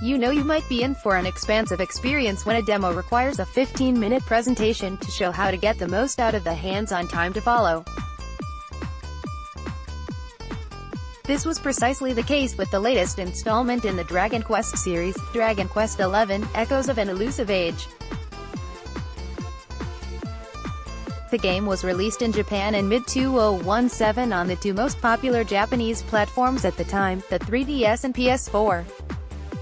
You know you might be in for an expansive experience when a demo requires a 15-minute presentation to show how to get the most out of the hands-on time to follow. This was precisely the case with the latest installment in the Dragon Quest series, Dragon Quest XI: Echoes of an Elusive Age. The game was released in Japan in mid-2017 on the two most popular Japanese platforms at the time, the 3DS and PS4.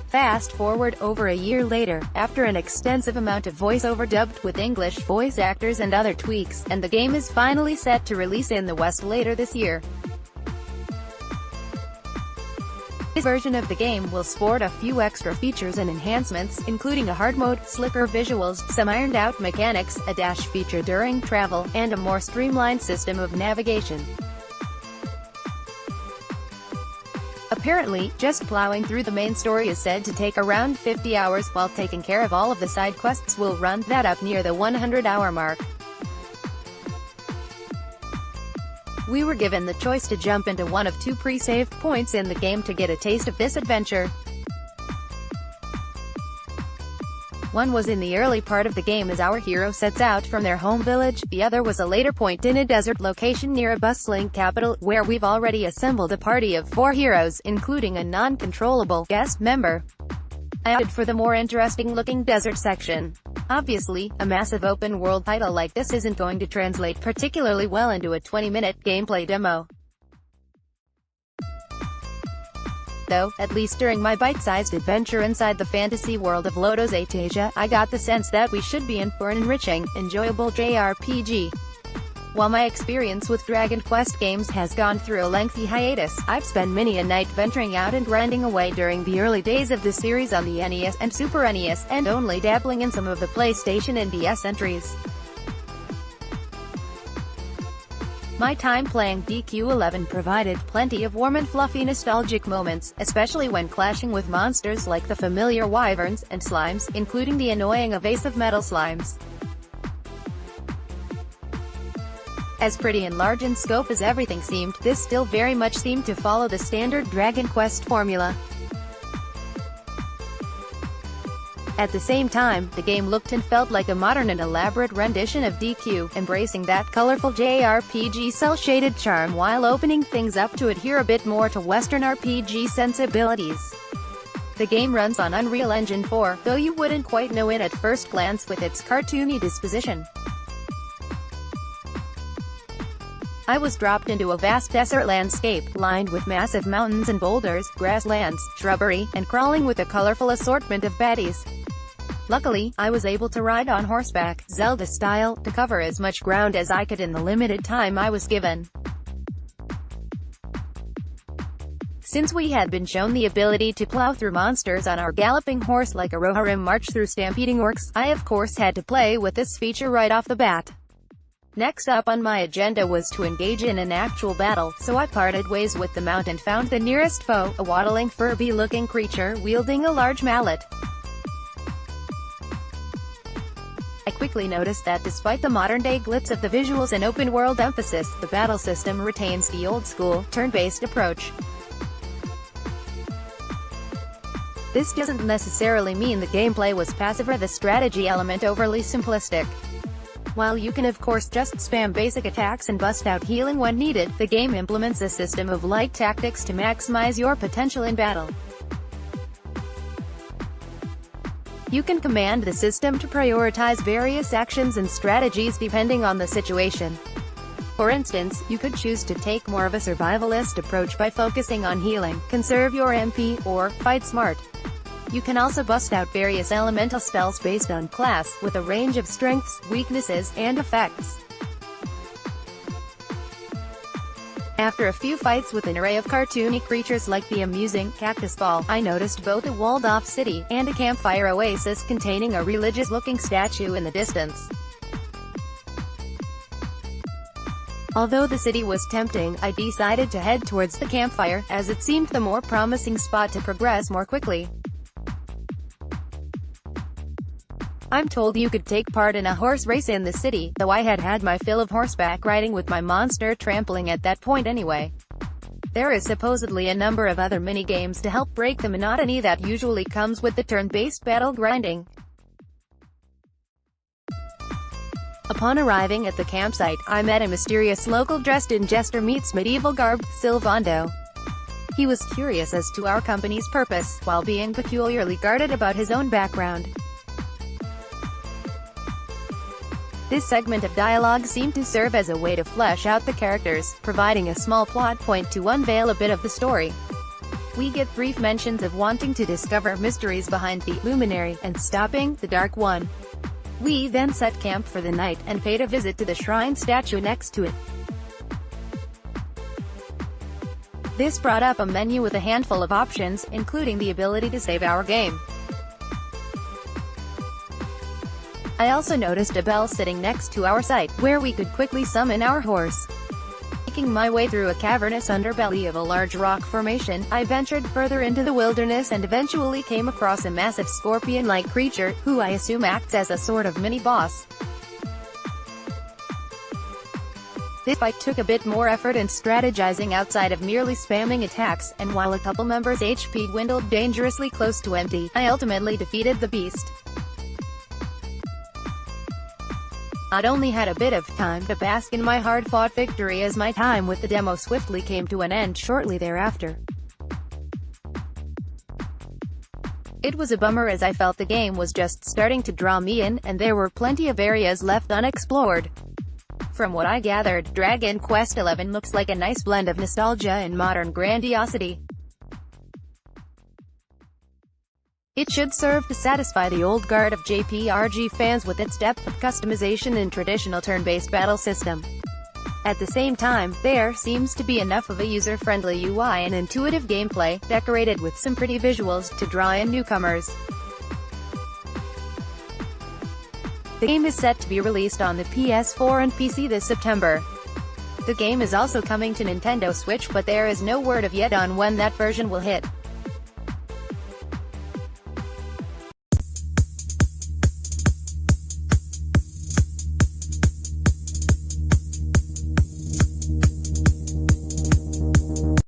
Fast forward over a year later, after an extensive amount of voiceover dubbed with English voice actors and other tweaks, and the game is finally set to release in the West later this year. This version of the game will sport a few extra features and enhancements, including a hard mode, slicker visuals, some ironed-out mechanics, a dash feature during travel, and a more streamlined system of navigation. Apparently, just plowing through the main story is said to take around 50 hours, while taking care of all of the side quests will run that up near the 100-hour mark. We were given the choice to jump into one of two pre-saved points in the game to get a taste of this adventure. One was in the early part of the game as our hero sets out from their home village, the other was a later point in a desert location near a bustling capital, where we've already assembled a party of 4 heroes, including a non-controllable guest member. I opted for the more interesting-looking desert section. Obviously, a massive open-world title like this isn't going to translate particularly well into a 20-minute gameplay demo. Though, at least during my bite-sized adventure inside the fantasy world of Lodo's Asia, I got the sense that we should be in for an enriching, enjoyable JRPG. While my experience with Dragon Quest games has gone through a lengthy hiatus, I've spent many a night venturing out and grinding away during the early days of the series on the NES and Super NES, and only dabbling in some of the PlayStation and DS entries. My time playing DQ11 provided plenty of warm and fluffy nostalgic moments, especially when clashing with monsters like the familiar wyverns and slimes, including the annoying evasive metal slimes. As pretty and large in scope as everything seemed, this still very much seemed to follow the standard Dragon Quest formula. At the same time, the game looked and felt like a modern and elaborate rendition of DQ, embracing that colorful JRPG cel-shaded charm while opening things up to adhere a bit more to Western RPG sensibilities. The game runs on Unreal Engine 4, though you wouldn't quite know it at first glance with its cartoony disposition. I was dropped into a vast desert landscape, lined with massive mountains and boulders, grasslands, shrubbery, and crawling with a colorful assortment of baddies. Luckily, I was able to ride on horseback, Zelda-style, to cover as much ground as I could in the limited time I was given. Since we had been shown the ability to plow through monsters on our galloping horse like a Rohirrim march through stampeding orcs, I of course had to play with this feature right off the bat. Next up on my agenda was to engage in an actual battle, so I parted ways with the mount and found the nearest foe, a waddling Furby-looking creature wielding a large mallet. I quickly noticed that despite the modern-day glitz of the visuals and open-world emphasis, the battle system retains the old-school, turn-based approach. This doesn't necessarily mean the gameplay was passive or the strategy element overly simplistic. While you can of course just spam basic attacks and bust out healing when needed, the game implements a system of light tactics to maximize your potential in battle. You can command the system to prioritize various actions and strategies depending on the situation. For instance, you could choose to take more of a survivalist approach by focusing on healing, conserve your MP, or fight smart. You can also bust out various elemental spells based on class, with a range of strengths, weaknesses, and effects. After a few fights with an array of cartoony creatures like the amusing cactus ball, I noticed both a walled-off city, and a campfire oasis containing a religious-looking statue in the distance. Although the city was tempting, I decided to head towards the campfire, as it seemed the more promising spot to progress more quickly. I'm told you could take part in a horse race in the city, though I had had my fill of horseback riding with my monster trampling at that point anyway. There is supposedly a number of other mini-games to help break the monotony that usually comes with the turn-based battle grinding. Upon arriving at the campsite, I met a mysterious local dressed in jester meets medieval garb, Silvando. He was curious as to our company's purpose, while being peculiarly guarded about his own background. This segment of dialogue seemed to serve as a way to flesh out the characters, providing a small plot point to unveil a bit of the story. We get brief mentions of wanting to discover mysteries behind the luminary, and stopping the Dark One. We then set camp for the night, and paid a visit to the shrine statue next to it. This brought up a menu with a handful of options, including the ability to save our game. I also noticed a bell sitting next to our site, where we could quickly summon our horse. Making my way through a cavernous underbelly of a large rock formation, I ventured further into the wilderness and eventually came across a massive scorpion-like creature, who I assume acts as a sort of mini-boss. This fight took a bit more effort and strategizing outside of merely spamming attacks, and while a couple members' HP dwindled dangerously close to empty, I ultimately defeated the beast. I'd only had a bit of time to bask in my hard-fought victory as my time with the demo swiftly came to an end shortly thereafter. It was a bummer as I felt the game was just starting to draw me in, and there were plenty of areas left unexplored. From what I gathered, Dragon Quest XI looks like a nice blend of nostalgia and modern grandiosity. It should serve to satisfy the old guard of JRPG fans with its depth of customization and traditional turn-based battle system. At the same time, there seems to be enough of a user-friendly UI and intuitive gameplay, decorated with some pretty visuals, to draw in newcomers. The game is set to be released on the PS4 and PC this September. The game is also coming to Nintendo Switch, but there is no word of yet on when that version will hit.